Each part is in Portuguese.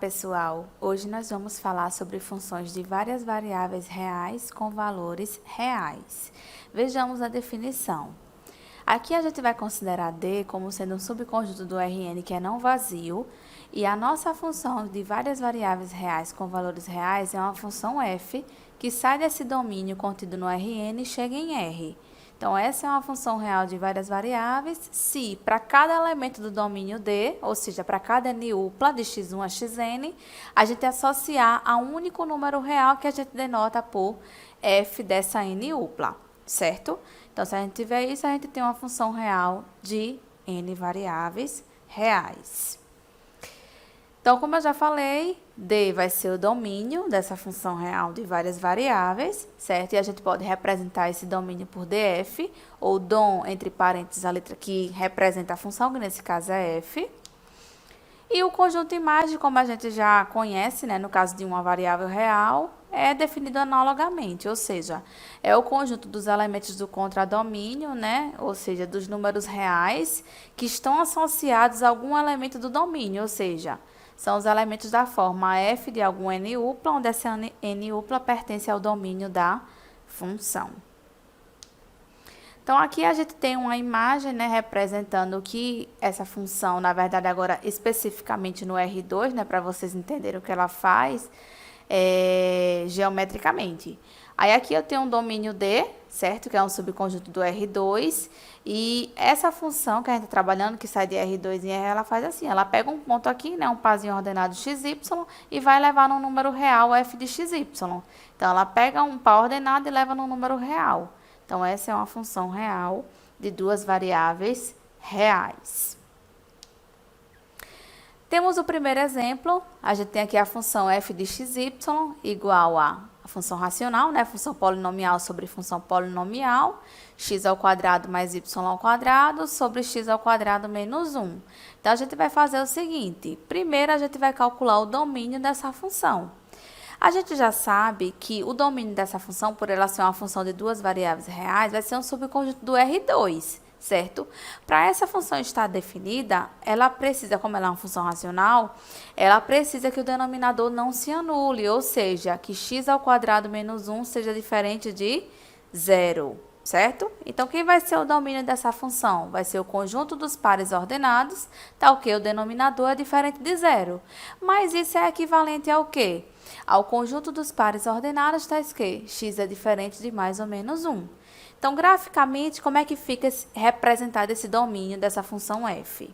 pessoal! Hoje nós vamos falar sobre funções de várias variáveis reais com valores reais. Vejamos a definição. Aqui a gente vai considerar D como sendo um subconjunto do Rn que é não vazio, e a nossa função de várias variáveis reais com valores reais é uma função f, que sai desse domínio contido no Rn e chega em R. Então, essa é uma função real de várias variáveis, se para cada elemento do domínio D, ou seja, para cada NUpla de x1 a xn, a gente associar a um único número real que a gente denota por f dessa NUpla, certo? Então, se a gente tiver isso, a gente tem uma função real de n variáveis reais. Então, como eu já falei, D vai ser o domínio dessa função real de várias variáveis, certo? E a gente pode representar esse domínio por df, ou dom, entre parênteses, a letra que representa a função, que nesse caso é f. E o conjunto imagem, como a gente já conhece, né, no caso de uma variável real, é definido analogamente, ou seja, é o conjunto dos elementos do contradomínio, né, ou seja, dos números reais que estão associados a algum elemento do domínio, ou seja, são os elementos da forma f de algum NUpla, onde essa NUpla pertence ao domínio da função. Então, aqui a gente tem uma imagem, né, representando que essa função, na verdade, agora especificamente no R2, né, para vocês entenderem o que ela faz, geometricamente. Aí aqui eu tenho um domínio D, certo? Que é um subconjunto do R2. E essa função que a gente está trabalhando, que sai de R2 em R, ela faz assim. Ela pega um ponto aqui, né? Um parzinho ordenado XY, e vai levar num número real f de XY. Então, ela pega um par ordenado e leva num número real. Então, essa é uma função real de duas variáveis reais. Temos o primeiro exemplo, a gente tem aqui a função f de xy igual a função racional, né? Função polinomial sobre função polinomial, x ao quadrado mais y ao quadrado sobre x ao quadrado menos 1. Então, a gente vai fazer o seguinte, primeiro a gente vai calcular o domínio dessa função. A gente já sabe que o domínio dessa função, por ela ser uma função de duas variáveis reais, vai ser um subconjunto do R2. Certo? Para essa função estar definida, ela precisa, como ela é uma função racional, ela precisa que o denominador não se anule, ou seja, que x ao quadrado menos 1 seja diferente de 0, certo? Então, quem vai ser o domínio dessa função? Vai ser o conjunto dos pares ordenados, tal que o denominador é diferente de 0. Mas isso é equivalente ao quê? Ao conjunto dos pares ordenados, tais que x é diferente de mais ou menos 1. Então, graficamente, como é que fica representado esse domínio dessa função f?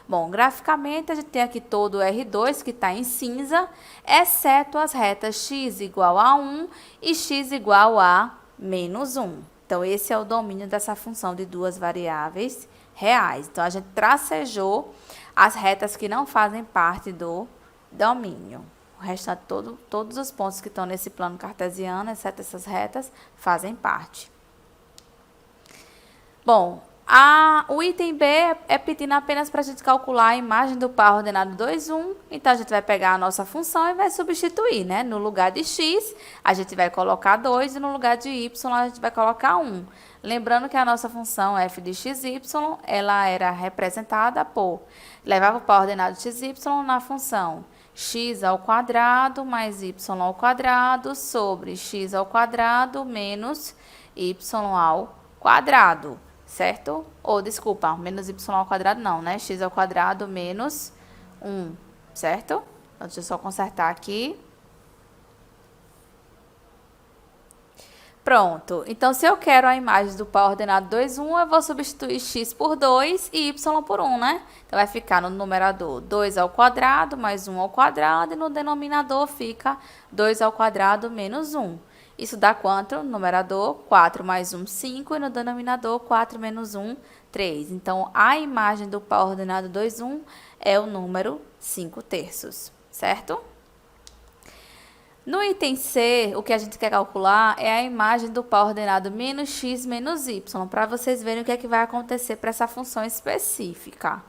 Bom, graficamente, a gente tem aqui todo o R2, que está em cinza, exceto as retas x igual a 1 e x igual a menos 1. Então, esse é o domínio dessa função de duas variáveis reais. Então, a gente tracejou as retas que não fazem parte do domínio. O restante, todos os pontos que estão nesse plano cartesiano, exceto essas retas, fazem parte. Bom, o item B é pedindo apenas para a gente calcular a imagem do par ordenado 2, 1. Então, a gente vai pegar a nossa função e vai substituir, né? No lugar de x, a gente vai colocar 2 e no lugar de y, a gente vai colocar 1. Lembrando que a nossa função f de xy, ela era representada por... levava o par ordenado xy na função x ao quadrado mais y ao quadrado sobre x ao quadrado menos y ao quadrado. Certo? Ou, desculpa, menos y ao quadrado não, né? X ao quadrado menos 1, certo? Então, deixa eu só consertar aqui. Pronto. Então, se eu quero a imagem do par ordenado 2, 1, eu vou substituir x por 2 e y por 1, né? Então, vai ficar no numerador 2 ao quadrado mais 1 ao quadrado, e no denominador fica 2 ao quadrado menos 1. Isso dá quanto? No numerador, 4 mais 1, 5, e no denominador, 4 menos 1, 3. Então, a imagem do par ordenado 2, 1 é o número 5/3, certo? No item C, o que a gente quer calcular é a imagem do par ordenado menos x menos y, para vocês verem o que é que vai acontecer para essa função específica.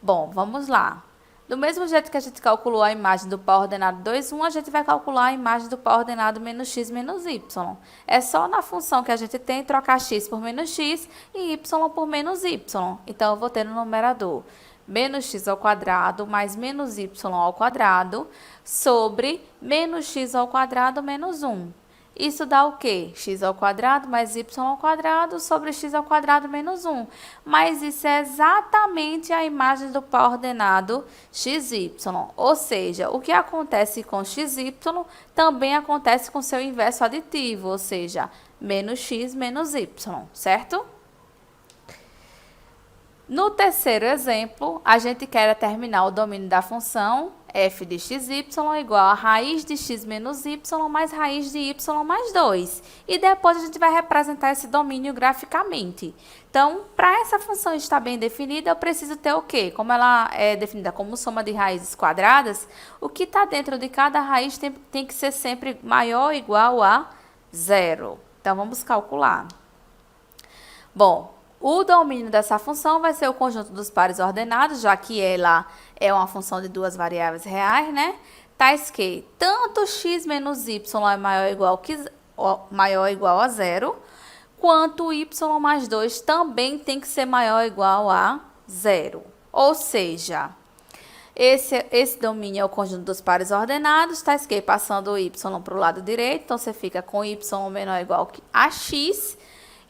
Bom, vamos lá. Do mesmo jeito que a gente calculou a imagem do par ordenado 2, 1, a gente vai calcular a imagem do par ordenado menos x menos y. É só na função que a gente tem trocar x por menos x e y por menos y. Então, eu vou ter no numerador menos x ao quadrado mais menos y ao quadrado sobre menos x ao quadrado menos 1. Isso dá o quê? X ao quadrado mais y ao quadrado sobre x ao quadrado menos 1. Mas isso é exatamente a imagem do par ordenado xy. Ou seja, o que acontece com xy também acontece com seu inverso aditivo, ou seja, menos x menos y, certo? No terceiro exemplo, a gente quer determinar o domínio da função f de xy igual a raiz de x menos y mais raiz de y mais 2. E depois a gente vai representar esse domínio graficamente. Então, para essa função estar bem definida, eu preciso ter o quê? Como ela é definida como soma de raízes quadradas, o que está dentro de cada raiz tem que ser sempre maior ou igual a 0. Então, vamos calcular. Bom, o domínio dessa função vai ser o conjunto dos pares ordenados, já que ela é uma função de duas variáveis reais, né? Tais que tanto x menos y é maior ou igual a 0, quanto y mais 2 também tem que ser maior ou igual a 0. Ou seja, esse domínio é o conjunto dos pares ordenados, tais que passando o y para o lado direito, então você fica com y menor ou igual a x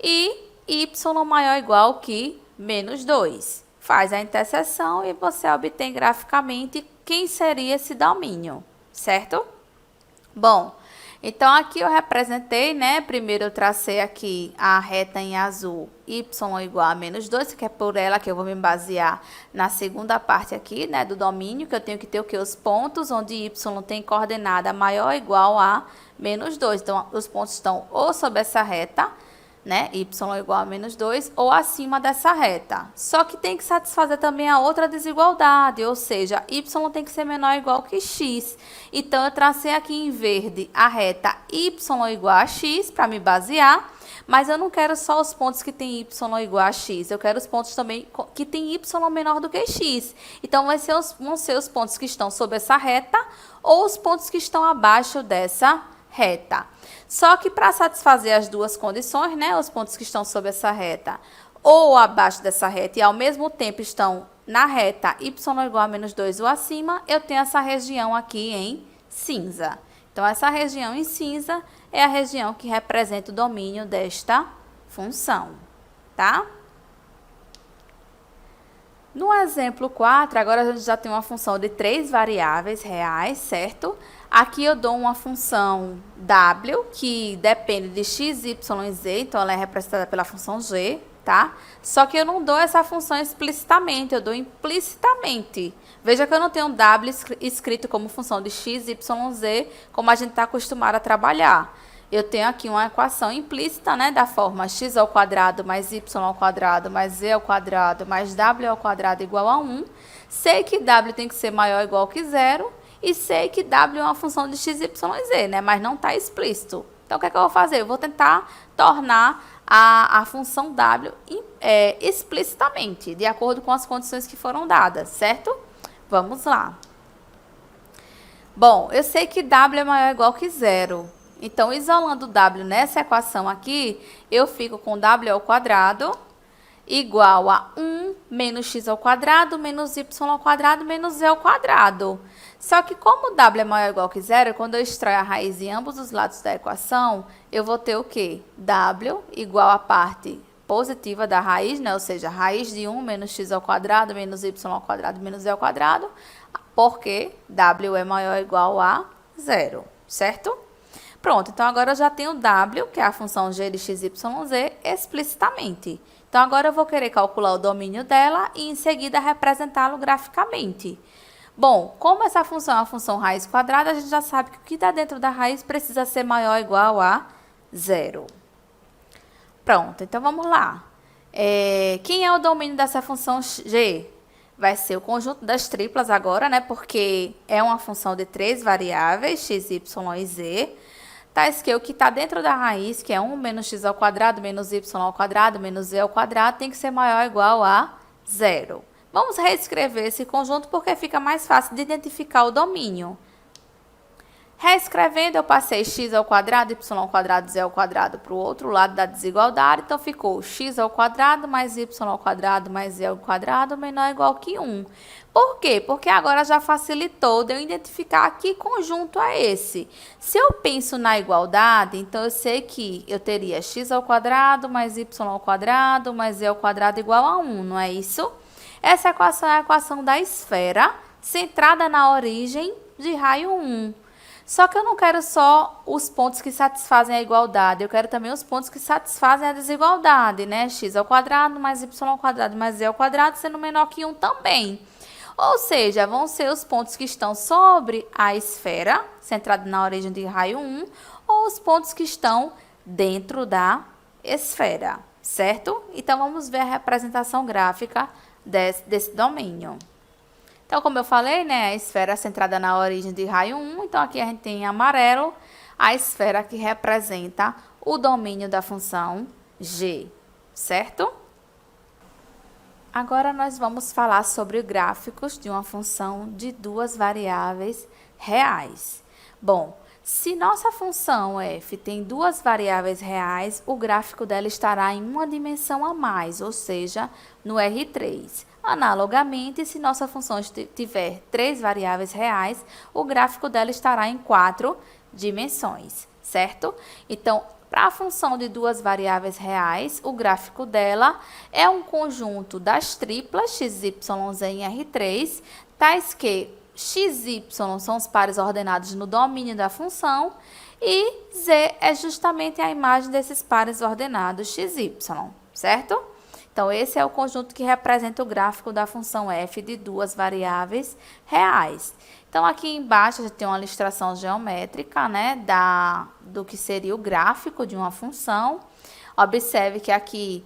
e y maior ou igual que menos 2. Faz a interseção e você obtém graficamente quem seria esse domínio, certo? Bom, então aqui eu representei, né? Primeiro eu tracei aqui a reta em azul, y igual a menos 2, que é por ela que eu vou me basear na segunda parte aqui, né? Do domínio, que eu tenho que ter o que? Os pontos onde y tem coordenada maior ou igual a menos 2. Então, os pontos estão ou sobre essa reta, né, y igual a menos 2, ou acima dessa reta. Só que tem que satisfazer também a outra desigualdade, ou seja, y tem que ser menor ou igual que x. Então, eu tracei aqui em verde a reta y igual a x para me basear, mas eu não quero só os pontos que tem y igual a x, eu quero os pontos também que tem y menor do que x. Então, vão ser os pontos que estão sobre essa reta ou os pontos que estão abaixo dessa reta. Só que para satisfazer as duas condições, né, os pontos que estão sobre essa reta ou abaixo dessa reta e ao mesmo tempo estão na reta y igual a menos 2 ou acima, eu tenho essa região aqui em cinza. Então, essa região em cinza é a região que representa o domínio desta função, tá? No exemplo 4, agora a gente já tem uma função de 3 variáveis reais, certo? Aqui eu dou uma função w, que depende de x, y e z, então ela é representada pela função g, tá? Só que eu não dou essa função explicitamente, eu dou implicitamente. Veja que eu não tenho um w escrito como função de x, y, z, como a gente está acostumado a trabalhar. Eu tenho aqui uma equação implícita, né, da forma x ao quadrado mais y ao quadrado mais z ao quadrado mais w ao quadrado igual a 1. Sei que w tem que ser maior ou igual que 0 e sei que w é uma função de x, y e z, né, mas não está explícito. Então, o que é que eu vou fazer? Eu vou tentar tornar a função w explicitamente, de acordo com as condições que foram dadas, certo? Vamos lá. Bom, eu sei que w é maior ou igual que 0. Então, isolando w nessa equação aqui, eu fico com w ao quadrado igual a 1 menos x ao quadrado menos y ao quadrado menos z ao quadrado. Só que como w é maior ou igual que 0, quando eu extraio a raiz em ambos os lados da equação, eu vou ter o quê? W igual a parte positiva da raiz, né? Ou seja, raiz de 1 menos x ao quadrado menos y ao quadrado menos z ao quadrado, porque w é maior ou igual a 0, certo? Pronto, então agora eu já tenho w, que é a função g de x, y, z, explicitamente. Então, agora eu vou querer calcular o domínio dela e, em seguida, representá-lo graficamente. Bom, como essa função é uma função raiz quadrada, a gente já sabe que o que está dentro da raiz precisa ser maior ou igual a 0. Pronto, então vamos lá. Quem é o domínio dessa função g? Vai ser o conjunto das triplas agora, né? Porque é uma função de 3 variáveis, x, y e z. Tais que o que está dentro da raiz, que é 1 menos x ao quadrado, menos y ao quadrado, menos z ao quadrado, tem que ser maior ou igual a 0. Vamos reescrever esse conjunto porque fica mais fácil de identificar o domínio. Reescrevendo, eu passei x ao quadrado, y ao quadrado, z ao quadrado para o outro lado da desigualdade. Então, ficou x ao quadrado mais y ao quadrado mais z ao quadrado menor ou igual que 1. Por quê? Porque agora já facilitou de eu identificar que conjunto é esse. Se eu penso na igualdade, então eu sei que eu teria x ao quadrado mais y ao quadrado mais z ao quadrado igual a 1, não é isso? Essa equação é a equação da esfera centrada na origem de raio 1. Só que eu não quero só os pontos que satisfazem a igualdade, eu quero também os pontos que satisfazem a desigualdade, né? X ao quadrado mais y ao quadrado mais z ao quadrado sendo menor que 1 também. Ou seja, vão ser os pontos que estão sobre a esfera, centrada na origem de raio 1, ou os pontos que estão dentro da esfera, certo? Então, vamos ver a representação gráfica desse domínio. Então, como eu falei, né, a esfera centrada na origem de raio 1, então aqui a gente tem em amarelo a esfera que representa o domínio da função g, certo? Agora, nós vamos falar sobre gráficos de uma função de duas variáveis reais. Bom, se nossa função f tem duas variáveis reais, o gráfico dela estará em uma dimensão a mais, ou seja, no R3. Analogamente, se nossa função tiver três variáveis reais, o gráfico dela estará em 4 dimensões, certo? Então, para a função de duas variáveis reais, o gráfico dela é um conjunto das triplas x, y, z em R3, tais que x e y são os pares ordenados no domínio da função e z é justamente a imagem desses pares ordenados x, y, certo? Então, esse é o conjunto que representa o gráfico da função f de duas variáveis reais. Então, aqui embaixo a gente tem uma ilustração geométrica, né, do que seria o gráfico de uma função. Observe que aqui,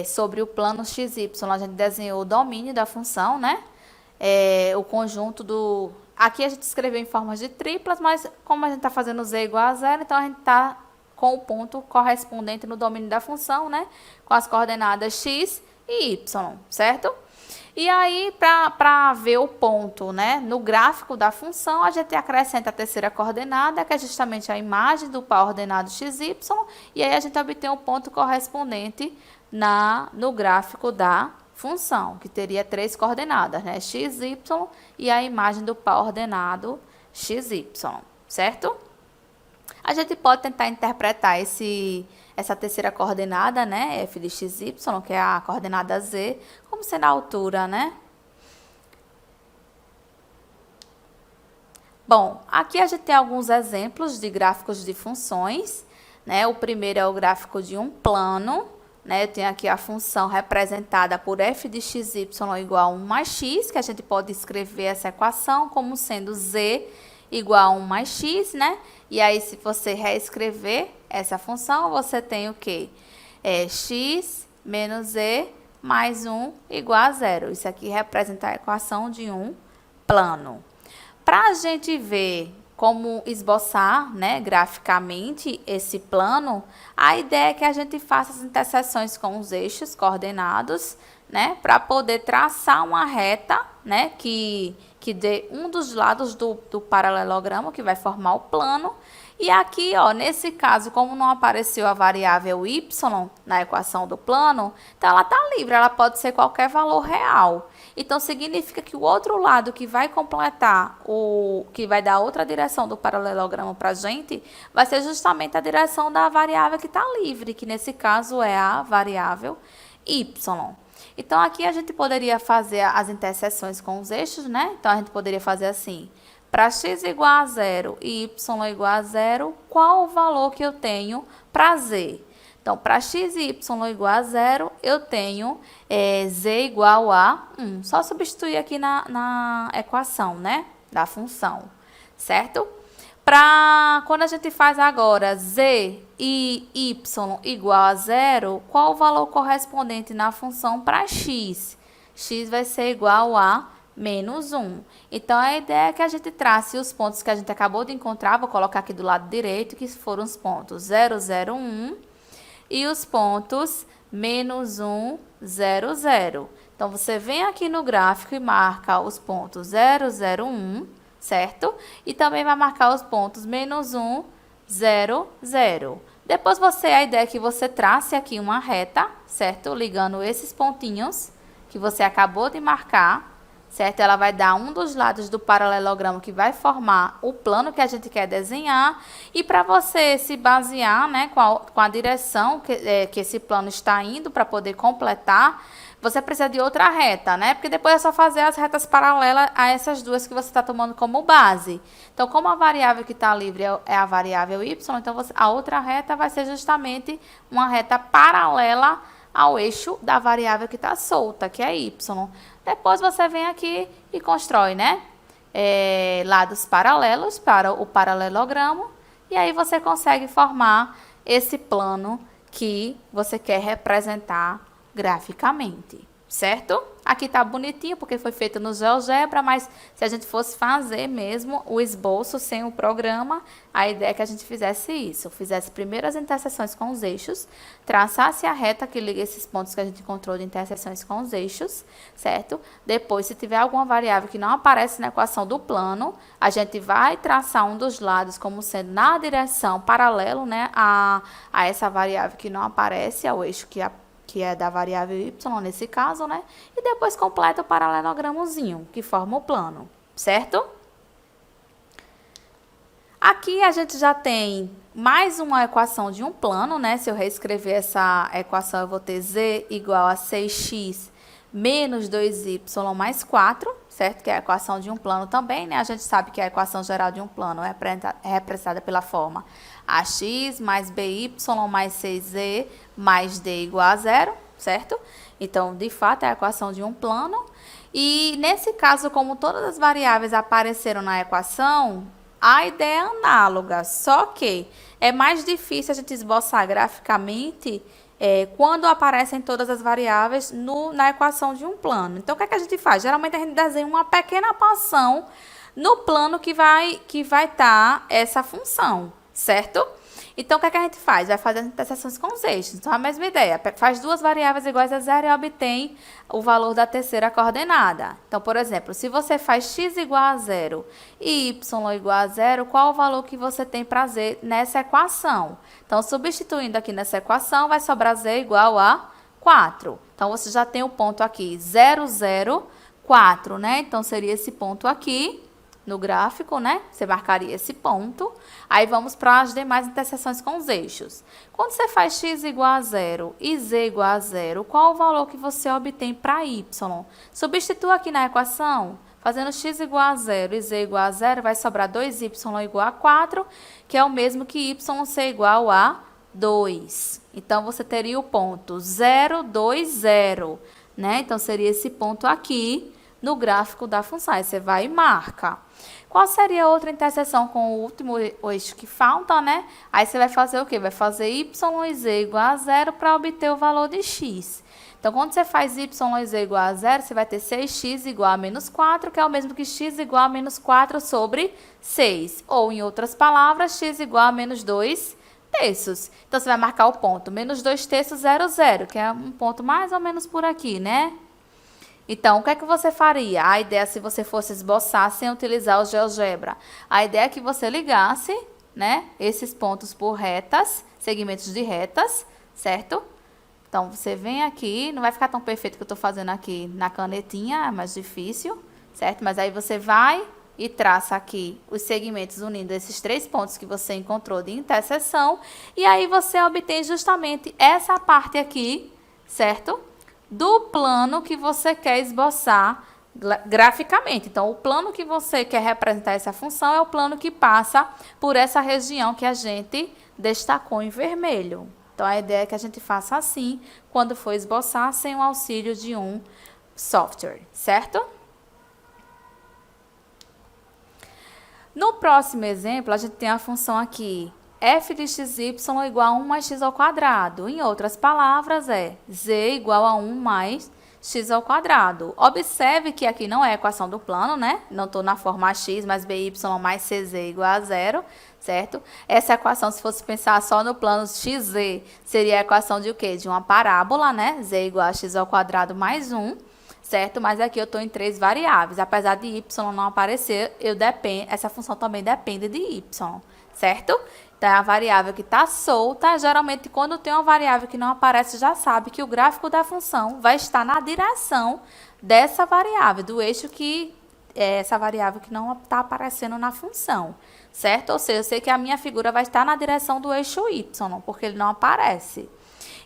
sobre o plano x, y, a gente desenhou o domínio da função, né? O conjunto do... Aqui a gente escreveu em formas de triplas, mas como a gente está fazendo z igual a zero, então a gente está com o ponto correspondente no domínio da função, né? Com as coordenadas x e y, certo? E aí, para ver o ponto, né, no gráfico da função, a gente acrescenta a terceira coordenada, que é justamente a imagem do par ordenado x, y, e aí a gente obtém o ponto correspondente no gráfico da função, que teria três coordenadas, né, x, y, e a imagem do par ordenado x, y, certo? A gente pode tentar interpretar essa terceira coordenada, né, f de x, y, que é a coordenada z, como sendo a altura, né? Bom, aqui a gente tem alguns exemplos de gráficos de funções, né? O primeiro é o gráfico de um plano, né? Eu tenho aqui a função representada por f de x, y igual a 1 mais x, que a gente pode escrever essa equação como sendo z igual a 1 mais x, né? E aí, se você reescrever essa função, você tem o quê? X menos z mais 1 igual a 0. Isso aqui representa a equação de um plano. Para a gente ver como esboçar, né, graficamente esse plano, a ideia é que a gente faça as interseções com os eixos coordenados, né, para poder traçar uma reta, né, que dê um dos lados do paralelogramo, que vai formar o plano. E aqui, ó, nesse caso, como não apareceu a variável y na equação do plano, então ela está livre, ela pode ser qualquer valor real. Então, significa que o outro lado que vai completar, que vai dar outra direção do paralelogramo para a gente, vai ser justamente a direção da variável que está livre, que nesse caso é a variável y. Então, aqui a gente poderia fazer as interseções com os eixos, né? Então, a gente poderia fazer assim: para x igual a 0 e y igual a 0, qual o valor que eu tenho para z? Então, para x e y igual a 0, eu tenho z igual a 1. Só substituir aqui na equação, né, da função, certo? Quando a gente faz agora z e y igual a 0, qual o valor correspondente na função para x? X vai ser igual a menos 1. Então, a ideia é que a gente trace os pontos que a gente acabou de encontrar, vou colocar aqui do lado direito, que foram os pontos 0, 0, 1 e os pontos menos 1, 0, 0. Então, você vem aqui no gráfico e marca os pontos 0, 0, 1, certo? E também vai marcar os pontos menos 1, 0, 0. Depois a ideia é que você trace aqui uma reta, certo? Ligando esses pontinhos que você acabou de marcar, certo? Ela vai dar um dos lados do paralelogramo que vai formar o plano que a gente quer desenhar. E para você se basear, né, com a direção que esse plano está indo para poder completar, você precisa de outra reta, né? Porque depois é só fazer as retas paralelas a essas duas que você está tomando como base. Então, como a variável que está livre é a variável y, então a outra reta vai ser justamente uma reta paralela ao eixo da variável que está solta, que é y. Depois você vem aqui e constrói, né? Lados paralelos para o paralelogramo. E aí você consegue formar esse plano que você quer representar graficamente, certo? Aqui tá bonitinho porque foi feito no GeoGebra, mas se a gente fosse fazer mesmo o esboço sem o programa, a ideia é que a gente fizesse isso, fizesse primeiro as interseções com os eixos, traçasse a reta que liga esses pontos que a gente encontrou de interseções com os eixos, certo? Depois, se tiver alguma variável que não aparece na equação do plano, a gente vai traçar um dos lados como sendo na direção paralelo, né, a essa variável que não aparece, ao eixo que é da variável y, nesse caso, né? E depois completa o paralelogramozinho, que forma o plano, certo? Aqui a gente já tem mais uma equação de um plano, né? Se eu reescrever essa equação, eu vou ter z igual a 6x menos 2y mais 4, certo? Que é a equação de um plano também, né? A gente sabe que a equação geral de um plano é representada pela forma ax mais by mais 6z mais d igual a 0, certo? Então, de fato, é a equação de um plano. E, nesse caso, como todas as variáveis apareceram na equação, a ideia é análoga, só que é mais difícil a gente esboçar graficamente quando aparecem todas as variáveis na equação de um plano. Então, o que é que a gente faz? Geralmente, a gente desenha uma pequena porção no plano que vai estar essa função, certo? Então, o que é que a gente faz? Vai fazer as interseções com os eixos. Então, a mesma ideia. Faz duas variáveis iguais a 0 e obtém o valor da terceira coordenada. Então, por exemplo, se você faz x igual a 0 e y igual a 0, qual o valor que você tem para z nessa equação? Então, substituindo aqui nessa equação, vai sobrar z igual a 4. Então, você já tem o ponto aqui, 0, 0, 4, né? Então, seria esse ponto aqui. No gráfico, né? Você marcaria esse ponto. Aí vamos para as demais interseções com os eixos. Quando você faz x igual a 0 e z igual a 0, qual o valor que você obtém para y? Substitua aqui na equação. Fazendo x igual a 0 e z igual a 0, vai sobrar 2y igual a 4, que é o mesmo que y ser igual a 2. Então, você teria o ponto 0, 2, 0, né? Então, seria esse ponto aqui no gráfico da função. Aí você vai e marca. Qual seria a outra interseção com o último eixo que falta, né? Aí você vai fazer o quê? Vai fazer y e z igual a 0 para obter o valor de x. Então, quando você faz y e z igual a 0, você vai ter 6x igual a menos 4, que é o mesmo que x igual a menos 4 sobre 6. Ou, em outras palavras, x igual a menos 2 terços. Então, você vai marcar o ponto menos 2 terços, 0, 0, que é um ponto mais ou menos por aqui, né? Então, o que é que você faria? A ideia, se você fosse esboçar sem utilizar o GeoGebra, a ideia é que você ligasse, né, esses pontos por retas, segmentos de retas, certo? Então, você vem aqui, não vai ficar tão perfeito que eu estou fazendo aqui na canetinha, é mais difícil, certo? Mas aí você vai e traça aqui os segmentos unindo esses três pontos que você encontrou de interseção, e aí você obtém justamente essa parte aqui, certo? Do plano que você quer esboçar graficamente. Então, o plano que você quer representar essa função é o plano que passa por essa região que a gente destacou em vermelho. Então, a ideia é que a gente faça assim quando for esboçar sem o auxílio de um software, certo? No próximo exemplo, a gente tem a função aqui f de xy igual a 1 mais x ao quadrado. Em outras palavras, é z igual a 1 mais x ao quadrado. Observe que aqui não é a equação do plano, né? Não estou na forma x mais by mais cz igual a 0, certo? Essa equação, se fosse pensar só no plano xz, seria a equação de o quê? De uma parábola, né? Z igual a x ao quadrado mais 1, certo? Mas aqui eu estou em 3 variáveis. Apesar de y não aparecer, essa função também depende de y, certo? Então, é a variável que está solta. Geralmente, quando tem uma variável que não aparece, já sabe que o gráfico da função vai estar na direção dessa variável, do eixo que é essa variável que não está aparecendo na função, certo? Ou seja, eu sei que a minha figura vai estar na direção do eixo y, porque ele não aparece.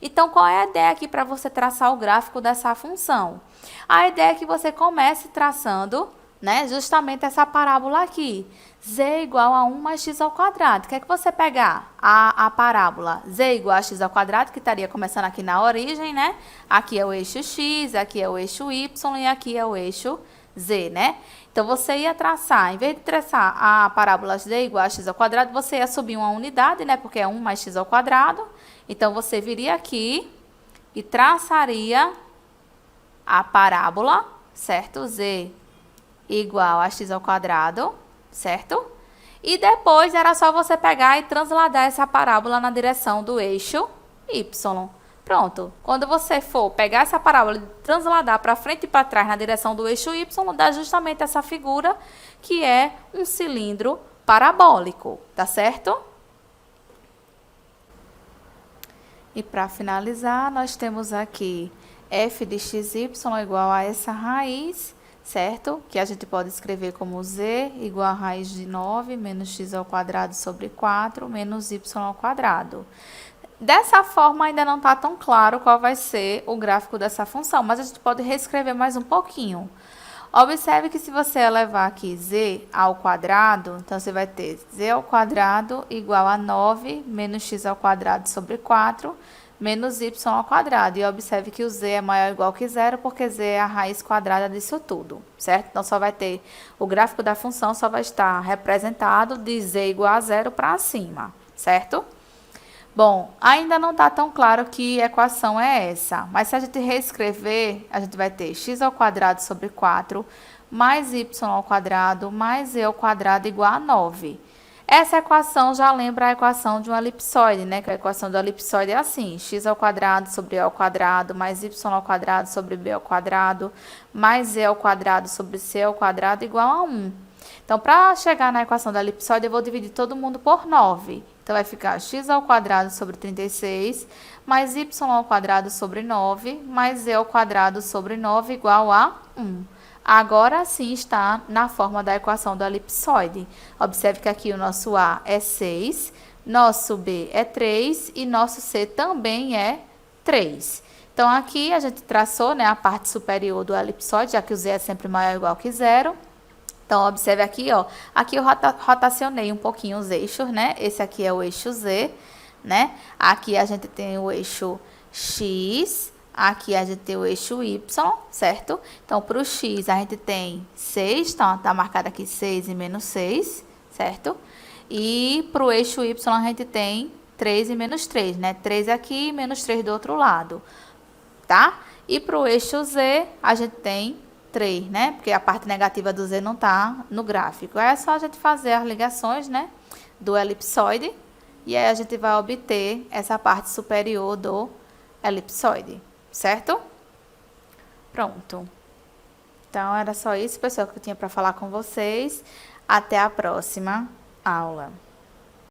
Então, qual é a ideia aqui para você traçar o gráfico dessa função? A ideia é que você comece traçando, né, justamente essa parábola aqui. Z igual a 1 mais x ao quadrado. Quer que você pegar a parábola Z igual a x ao quadrado, que estaria começando aqui na origem, né? Aqui é o eixo x, aqui é o eixo y e aqui é o eixo z, né? Então, você ia traçar, em vez de traçar a parábola z igual a x ao quadrado, você ia subir uma unidade, né? Porque é 1 mais x ao quadrado. Então, você viria aqui e traçaria a parábola, certo? Z igual a x ao quadrado, certo? E depois era só você pegar e transladar essa parábola na direção do eixo y. Pronto. Quando você for pegar essa parábola e transladar para frente e para trás na direção do eixo y, dá justamente essa figura que é um cilindro parabólico, tá certo? E para finalizar, nós temos aqui f de xy igual a essa raiz, certo? Que a gente pode escrever como z igual a raiz de 9 menos x ao quadrado sobre 4 menos y ao quadrado. Dessa forma, ainda não está tão claro qual vai ser o gráfico dessa função, mas a gente pode reescrever mais um pouquinho. Observe que se você elevar aqui z ao quadrado, então você vai ter z ao quadrado igual a 9 menos x ao quadrado sobre 4 menos y ao quadrado. E observe que o z é maior ou igual que zero, porque z é a raiz quadrada disso tudo, certo? Então, só vai ter, o gráfico da função só vai estar representado de z igual a zero para cima, certo? Bom, ainda não está tão claro que equação é essa, mas se a gente reescrever, a gente vai ter x ao quadrado sobre 4 mais y ao quadrado mais z ao quadrado igual a 9. Essa equação já lembra a equação de um elipsoide, né? Que a equação do elipsoide é assim, x ao quadrado sobre a ao quadrado mais y ao quadrado sobre b ao quadrado mais z ao quadrado sobre c ao quadrado igual a 1. Então, para chegar na equação da elipsoide, eu vou dividir todo mundo por 9. Então, vai ficar x ao quadrado sobre 36, mais y ao quadrado sobre 9, mais z ao quadrado sobre 9 igual a 1. Agora sim está na forma da equação do elipsoide. Observe que aqui o nosso A é 6, nosso B é 3 e nosso C também é 3. Então, aqui a gente traçou, né, a parte superior do elipsoide, já que o Z é sempre maior ou igual que zero. Então, observe aqui, ó. Aqui eu rotacionei um pouquinho os eixos, né? Esse aqui é o eixo Z, né? Aqui a gente tem o eixo X, aqui a gente tem o eixo Y, certo? Então, para o X a gente tem 6, então tá marcado aqui 6 e menos 6, certo? E para o eixo Y a gente tem 3 e menos 3, né? 3 aqui e menos 3 do outro lado, tá? E para o eixo Z a gente tem 3, né? Porque a parte negativa do Z não está no gráfico. Aí é só a gente fazer as ligações, né? Do elipsoide. E aí a gente vai obter essa parte superior do elipsoide, certo? Pronto. Então, era só isso, pessoal, que eu tinha para falar com vocês. Até a próxima aula.